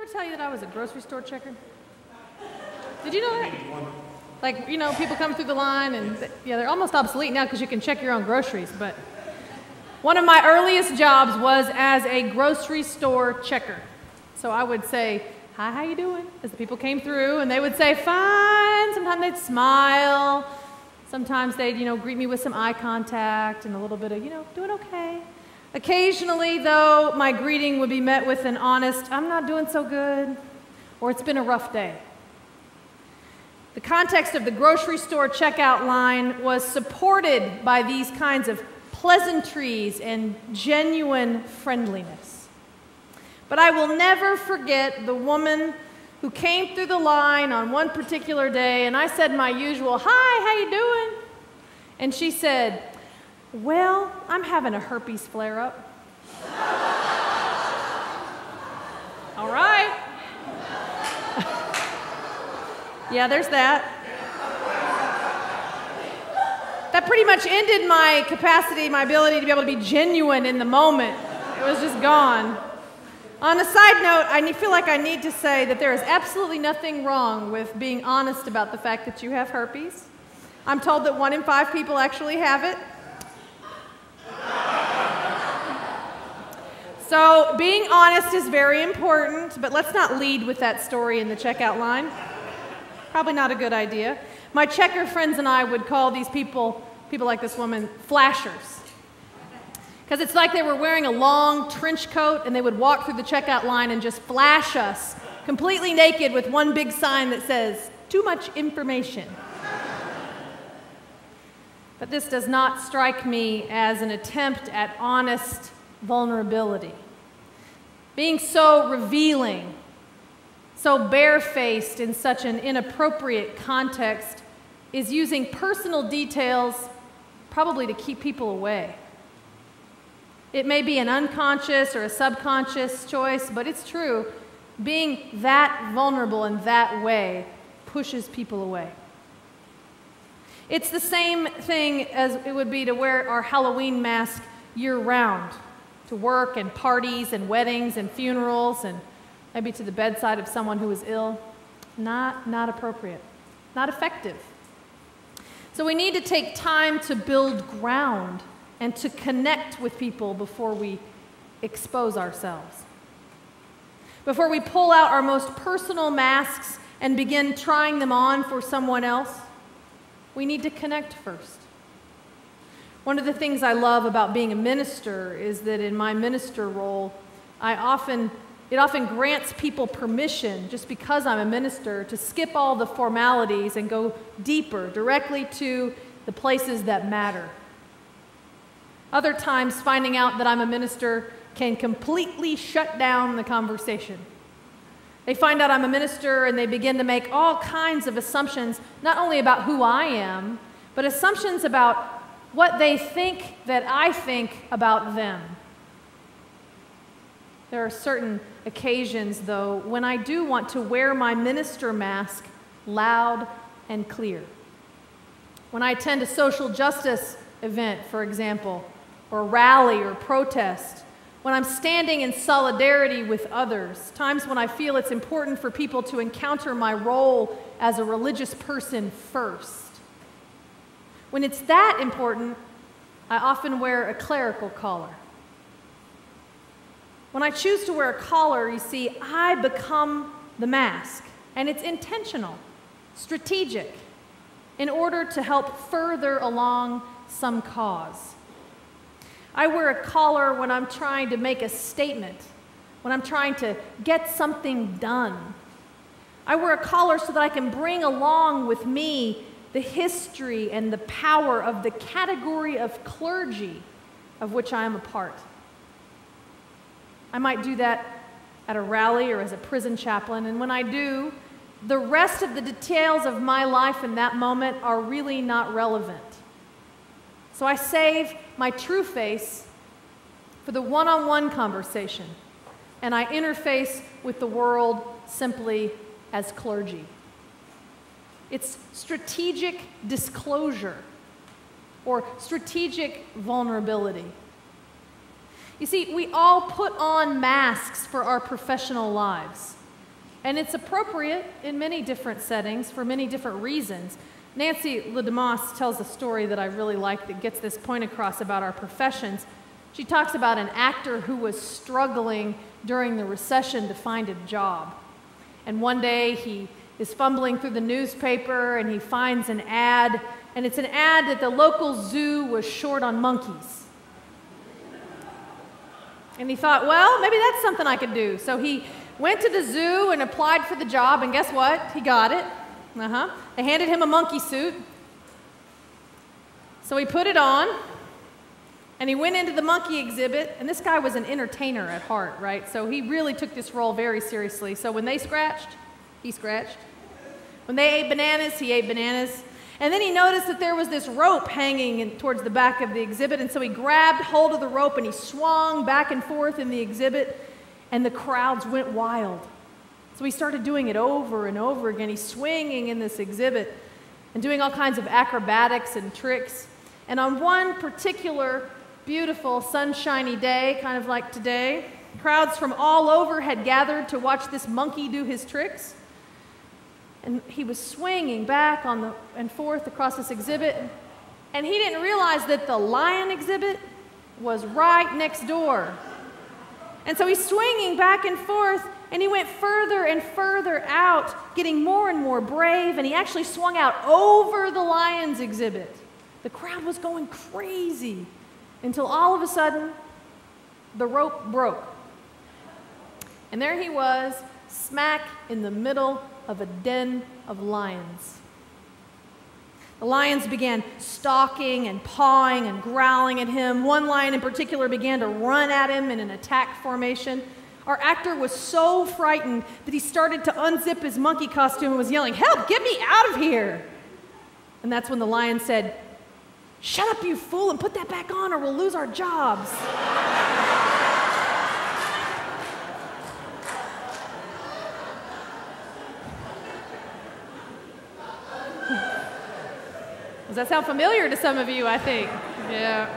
ever tell you that I was a grocery store checker? Did you know that? Like, you know, people come through the line and, yeah, they're almost obsolete now because you can check your own groceries, but one of my earliest jobs was as a grocery store checker. So I would say, hi, how you doing? As the people came through, and they would say, fine. Sometimes they'd smile. Sometimes they'd, you know, greet me with some eye contact and a little bit of, you know, doing okay. Occasionally, though, my greeting would be met with an honest, I'm not doing so good, or it's been a rough day. The context of the grocery store checkout line was supported by these kinds of pleasantries and genuine friendliness. But I will never forget the woman who came through the line on one particular day, and I said my usual, hi, how you doing? And she said, well, I'm having a herpes flare-up. All right. Yeah, there's that. That pretty much ended my capacity, my ability to be able to be genuine in the moment. It was just gone. On a side note, I feel like I need to say that there is absolutely nothing wrong with being honest about the fact that you have herpes. I'm told that 1 in 5 people actually have it. So being honest is very important, but let's not lead with that story in the checkout line. Probably not a good idea. My checker friends and I would call these people like this woman, flashers. Because it's like they were wearing a long trench coat and they would walk through the checkout line and just flash us, completely naked with one big sign that says, too much information. But this does not strike me as an attempt at honest vulnerability. Being so revealing, so barefaced in such an inappropriate context is using personal details probably to keep people away. It may be an unconscious or a subconscious choice, but it's true. Being that vulnerable in that way pushes people away. It's the same thing as it would be to wear our Halloween mask year-round, to work and parties and weddings and funerals and maybe to the bedside of someone who is ill. Not appropriate, not effective. So we need to take time to build ground and to connect with people before we expose ourselves. Before we pull out our most personal masks and begin trying them on for someone else, we need to connect first. One of the things I love about being a minister is that in my minister role, it often grants people permission, just because I'm a minister, to skip all the formalities and go deeper, directly to the places that matter. Other times, finding out that I'm a minister can completely shut down the conversation. They find out I'm a minister and they begin to make all kinds of assumptions, not only about who I am, but assumptions about what they think that I think about them. There are certain occasions, though, when I do want to wear my minister mask loud and clear. When I attend a social justice event, for example, or rally or protest, when I'm standing in solidarity with others, times when I feel it's important for people to encounter my role as a religious person first. When it's that important, I often wear a clerical collar. When I choose to wear a collar, you see, I become the mask, and it's intentional, strategic, in order to help further along some cause. I wear a collar when I'm trying to make a statement, when I'm trying to get something done. I wear a collar so that I can bring along with me the history and the power of the category of clergy of which I am a part. I might do that at a rally or as a prison chaplain, and when I do, the rest of the details of my life in that moment are really not relevant. So I save my true face for the one-on-one conversation, and I interface with the world simply as clergy. It's strategic disclosure or strategic vulnerability. You see, we all put on masks for our professional lives. And it's appropriate in many different settings for many different reasons. Nancy LeDemas tells a story that I really like that gets this point across about our professions. She talks about an actor who was struggling during the recession to find a job. And one day he is fumbling through the newspaper and he finds an ad, and it's an ad that the local zoo was short on monkeys. And he thought, well, maybe that's something I could do. So he went to the zoo and applied for the job, and guess what? He got it. They handed him a monkey suit. So he put it on, and he went into the monkey exhibit, and this guy was an entertainer at heart, right? So he really took this role very seriously. So when they scratched, he scratched. When they ate bananas, he ate bananas. And then he noticed that there was this rope hanging towards the back of the exhibit, and so he grabbed hold of the rope and he swung back and forth in the exhibit, and the crowds went wild. So he started doing it over and over again. He's swinging in this exhibit and doing all kinds of acrobatics and tricks. And on one particular beautiful sunshiny day, kind of like today, crowds from all over had gathered to watch this monkey do his tricks. And he was swinging back and forth across this exhibit, and he didn't realize that the lion exhibit was right next door. And so he's swinging back and forth, and he went further and further out, getting more and more brave, and he actually swung out over the lion's exhibit. The crowd was going crazy until all of a sudden, the rope broke. And there he was, smack in the middle of a den of lions. The lions began stalking and pawing and growling at him. One lion in particular began to run at him in an attack formation. Our actor was so frightened that he started to unzip his monkey costume and was yelling, "Help, get me out of here!" And that's when the lion said, "Shut up, you fool, and put that back on or we'll lose our jobs." Does that sound familiar to some of you, I think? Yeah.